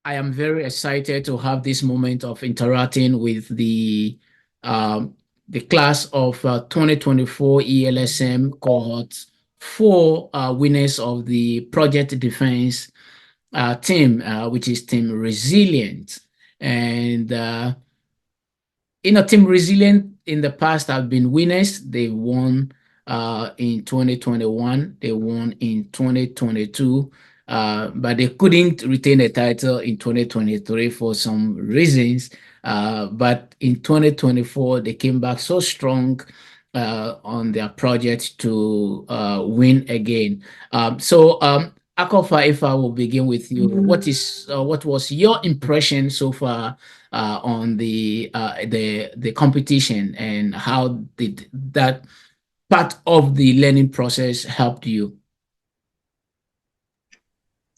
I am very excited to have this moment of interacting with the class of 2024 ELSM cohort, four winners of the Project Defense team, which is Team Resilient. And Team Resilient in the past have been winners. They won in 2021, they won in 2022, but they couldn't retain a title in 2023 for some reasons. But in 2024, they came back so strong on their project to win again. Akofa, if I will begin with you, what was your impression so far on the competition, and how did that part of the learning process helped you?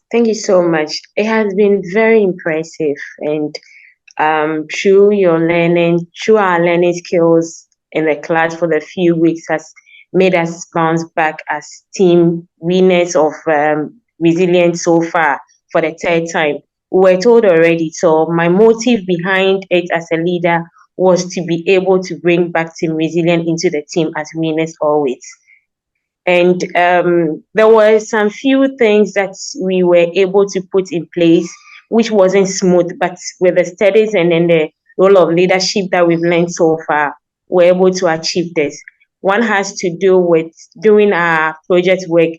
Thank you so much. It has been very impressive, and through our learning skills in the class for the few weeks has made us bounce back as team winners of Resilience so far for the third time. We were told already, so my motive behind it as a leader was to be able to bring back Team Resilient into the team as winners always. And there were some few things that we were able to put in place, which wasn't smooth, but with the studies and then the role of leadership that we've learned so far, we're able to achieve this. One has to do with doing our project work.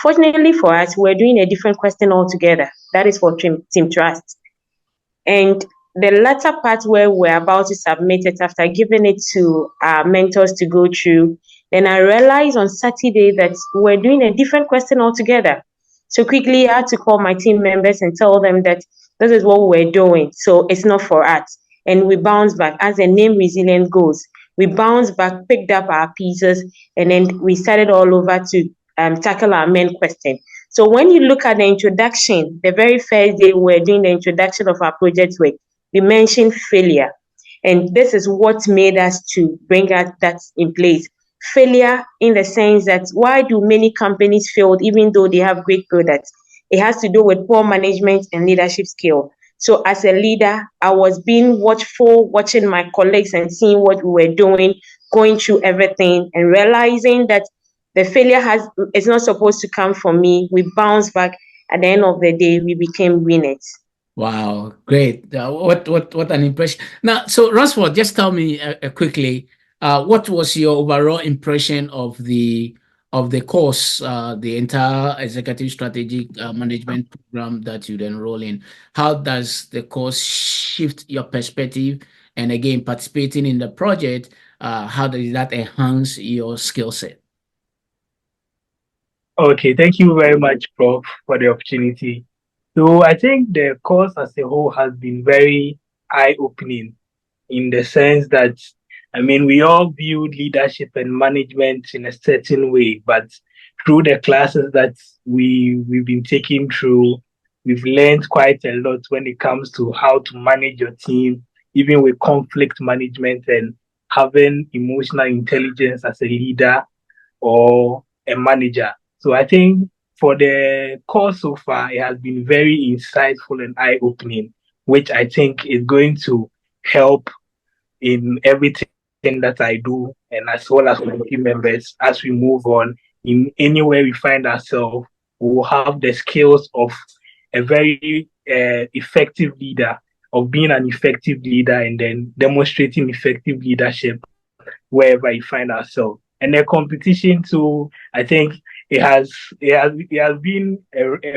Fortunately for us, we're doing a different question altogether. That is for Team Trust. And the latter part where we're about to submit it after giving it to our mentors to go through, then I realized on Saturday that we're doing a different question altogether. So quickly, I had to call my team members and tell them that this is what we're doing. So it's not for us. And we bounced back. As the name Resilient goes, we bounced back, picked up our pieces, and then we started all over to tackle our main question. So when you look at the introduction, the very first day we're doing the introduction of our project work, we mentioned failure. And this is what made us to bring that in place. Failure in the sense that why do many companies fail even though they have great products? It has to do with poor management and leadership skill. So as a leader, I was being watchful, watching my colleagues and seeing what we were doing, going through everything and realizing that the failure is not supposed to come from me. We bounced back. At the end of the day, we became winners. Wow, great. What an impression. Now, so Rosford, just tell me quickly, what was your overall impression of the course, the entire executive strategic management program that you'd enroll in? How does the course shift your perspective? And again, participating in the project, how does that enhance your skill set? Okay, thank you very much, Prof, for the opportunity. So I think the course as a whole has been very eye-opening in the sense that, I mean, we all viewed leadership and management in a certain way, but through the classes that we've been taking through, we've learned quite a lot when it comes to how to manage your team, even with conflict management and having emotional intelligence as a leader or a manager. So I think for the course so far, it has been very insightful and eye-opening, which I think is going to help in everything that I do, and as well as my team members as we move on in anywhere we find ourselves. We will have the skills of a very effective leader, of being an effective leader, and then demonstrating effective leadership wherever we find ourselves. And the competition too, I think it has been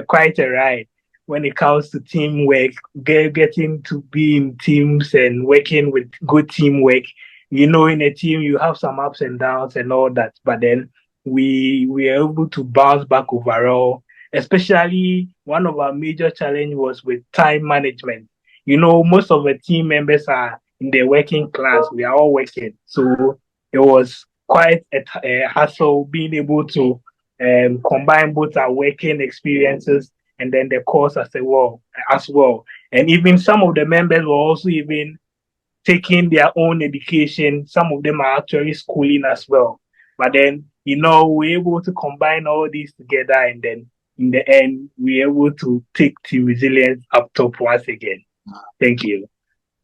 quite a ride when it comes to teamwork, getting to be in teams and working with good teamwork. You know, in a team you have some ups and downs and all that, but then we are able to bounce back overall. Especially one of our major challenge was with time management. You know, most of the team members are in the working class. We are all working, so it was quite a hassle being able to combine both our working experiences and then the course as well. And even some of the members were also even taking their own education. Some of them are actually schooling as well. But then, we're able to combine all these together and then, in the end, we're able to take Team Resilience up top once again. Thank you.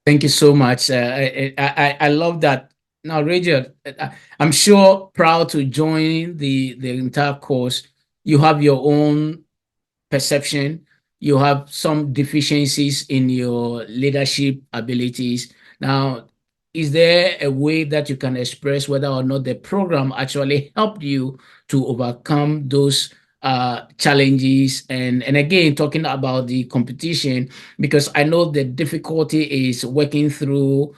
Thank you so much. I love that. Now, Rachel, I'm sure proud to join the entire course. You have your own perception. You have some deficiencies in your leadership abilities. Now, is there a way that you can express whether or not the program actually helped you to overcome those challenges? And again, talking about the competition, because I know the difficulty is working through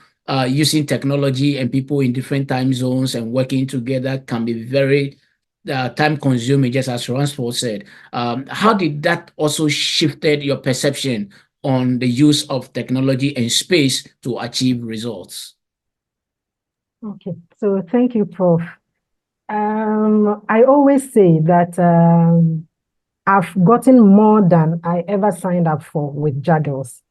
using technology, and people in different time zones and working together can be very time consuming, just as Ransford said. How did that also shifted your perception on the use of technology and space to achieve results? Okay, so thank you, Prof. I always say that I've gotten more than I ever signed up for with Juggles.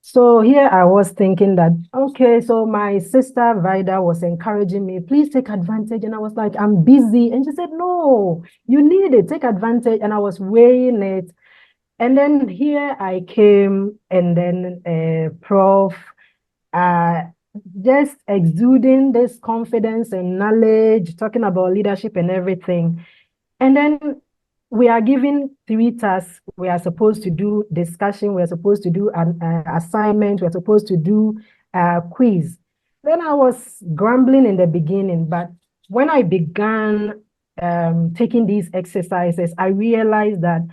So here I was thinking that, okay, so my sister Vida was encouraging me, please take advantage. And I was like, I'm busy. And she said, no, you need it, take advantage. And I was weighing it. And then here I came, and then Prof, just exuding this confidence and knowledge, talking about leadership and everything. And then we are given 3 tasks. We are supposed to do discussion. We are supposed to do an assignment. We are supposed to do a quiz. Then I was grumbling in the beginning, but when I began taking these exercises, I realized that,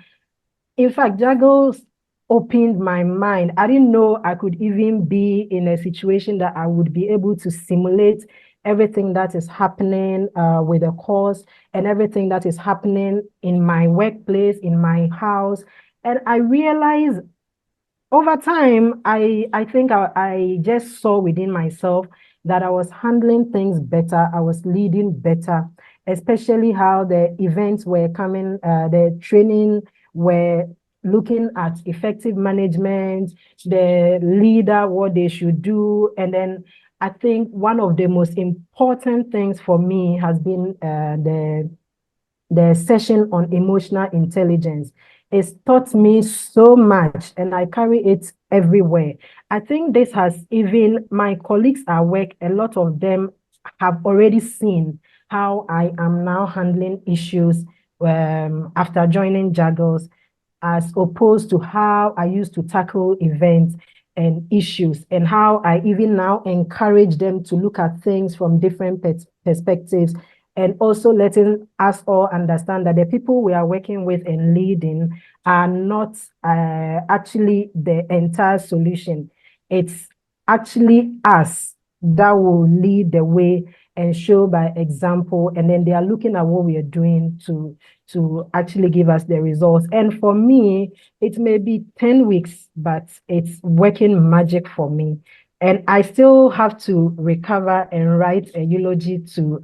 in fact, Juggles opened my mind. I didn't know I could even be in a situation that I would be able to simulate everything that is happening with the course and everything that is happening in my workplace, in my house. And I realized over time, I think I just saw within myself that I was handling things better. I was leading better, especially how the events were coming, the training were looking at effective management, the leader, what they should do. And then I think one of the most important things for me has been the session on emotional intelligence. It's taught me so much, and I carry it everywhere. I think this has even my colleagues at work, a lot of them have already seen how I am now handling issues after joining Juggles, as opposed to how I used to tackle events and issues, and how I even now encourage them to look at things from different perspectives, and also letting us all understand that the people we are working with and leading are not actually the entire solution. It's actually us that will lead the way and show by example, and then they are looking at what we are doing to actually give us the results. And for me, it may be 10 weeks, but it's working magic for me. And I still have to recover and write a eulogy to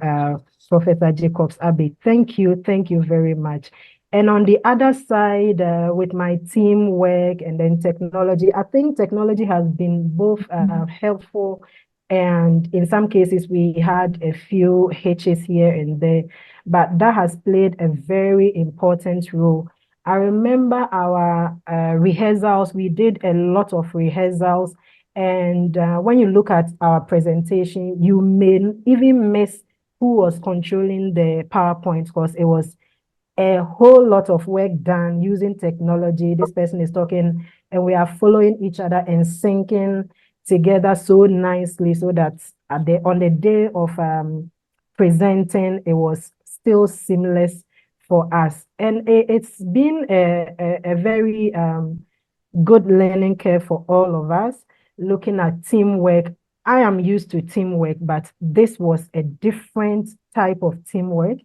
Professor Jacobs Abbey. Thank you very much. And on the other side, with my teamwork and then technology, I think technology has been both helpful, and in some cases we had a few hitches here and there, but that has played a very important role. I remember our rehearsals. We did a lot of rehearsals, and when you look at our presentation, you may even miss who was controlling the PowerPoint, because it was a whole lot of work done using technology. This person is talking, and we are following each other and syncing together so nicely, so that on the day of presenting, it was still seamless for us. And it's been a very good learning curve for all of us, looking at teamwork. I am used to teamwork, but this was a different type of teamwork.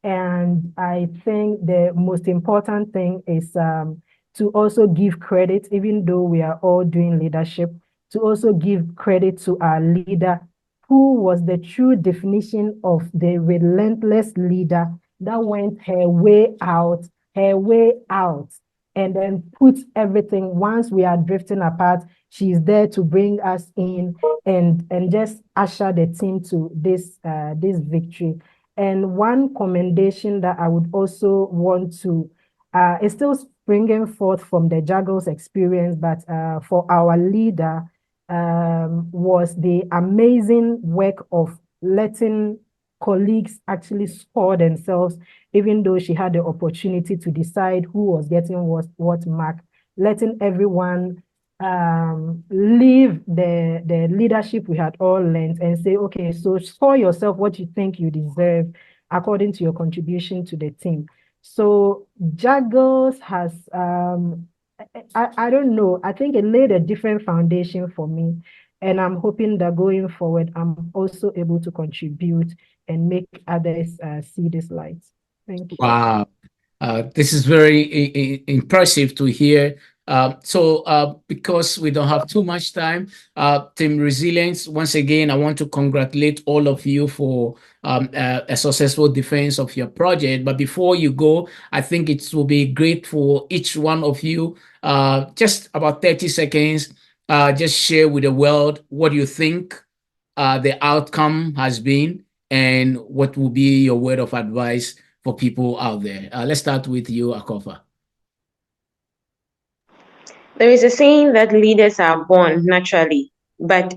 And I think the most important thing is to also give credit, even though we are all doing leadership, to also give credit to our leader, who was the true definition of the relentless leader that went her way out, and then put everything. Once we are drifting apart, she's there to bring us in and just usher the team to this victory. And one commendation that I would also want to It's still springing forth from the Juggles experience, but for our leader was the amazing work of letting colleagues actually score themselves, even though she had the opportunity to decide who was getting what mark, letting everyone leave the leadership we had all learned and say, okay, so score yourself what you think you deserve according to your contribution to the team. So Juggles has, I don't know, I think it laid a different foundation for me. And I'm hoping that going forward, I'm also able to contribute and make others see this light. Thank you. Wow. This is very impressive to hear. Because we don't have too much time, Team Resilience, once again, I want to congratulate all of you for a successful defense of your project. But before you go, I think it will be great for each one of you, just about 30 seconds, just share with the world what you think the outcome has been and what will be your word of advice for people out there. Let's start with you, Akofa. There is a saying that leaders are born naturally, but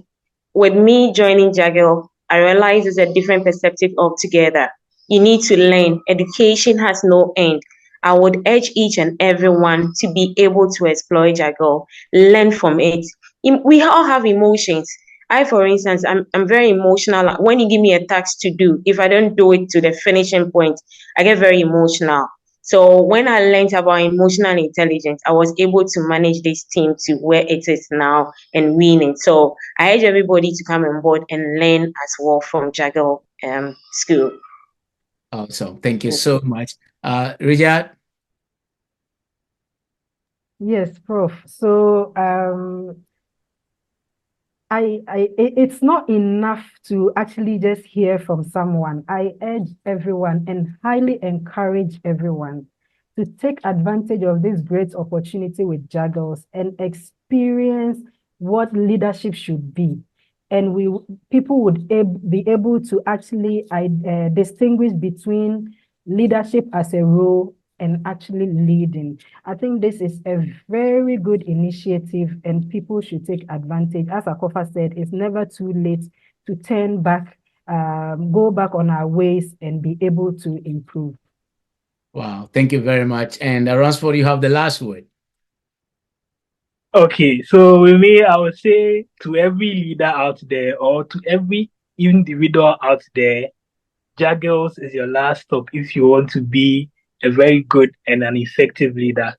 with me joining Jagel, I realize it's a different perspective altogether. You need to learn. Education has no end. I would urge each and everyone to be able to explore Jagel, learn from it. We all have emotions. For instance, I'm very emotional. When you give me a task to do, if I don't do it to the finishing point, I get very emotional. So when I learned about emotional intelligence, I was able to manage this team to where it is now and winning. So I urge everybody to come on board and learn as well from Jagel School. Awesome. Thank you so much. Richard? Yes, Prof. So it's not enough to actually just hear from someone. I urge everyone and highly encourage everyone to take advantage of this great opportunity with Juggles and experience what leadership should be. And people would be able to actually distinguish between leadership as a role and actually leading. I think this is a very good initiative and people should take advantage. As Akofa said, it's never too late to turn back, go back on our ways and be able to improve. Wow, thank you very much. And Ransford, you have the last word. Okay, so with me, I would say to every leader out there or to every individual out there, Juggles is your last stop if you want to be a very good and an effective leader.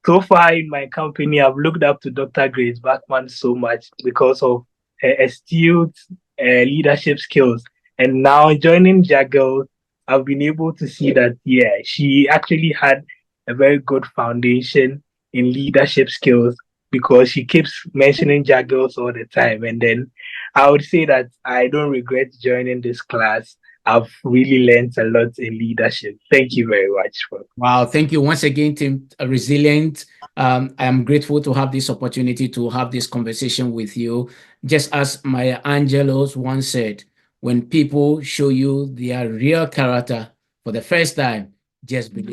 So far in my company, I've looked up to Dr. Grace Bachman so much because of her astute leadership skills. And now joining Juggles, I've been able to see that, yeah, she actually had a very good foundation in leadership skills because she keeps mentioning Juggles all the time. And then I would say that I don't regret joining this class. I've really learned a lot in leadership. Thank you very much. Wow, thank you once again, Team Resilient. I am grateful to have this opportunity to have this conversation with you. Just as Maya Angelou once said, when people show you their real character for the first time, just believe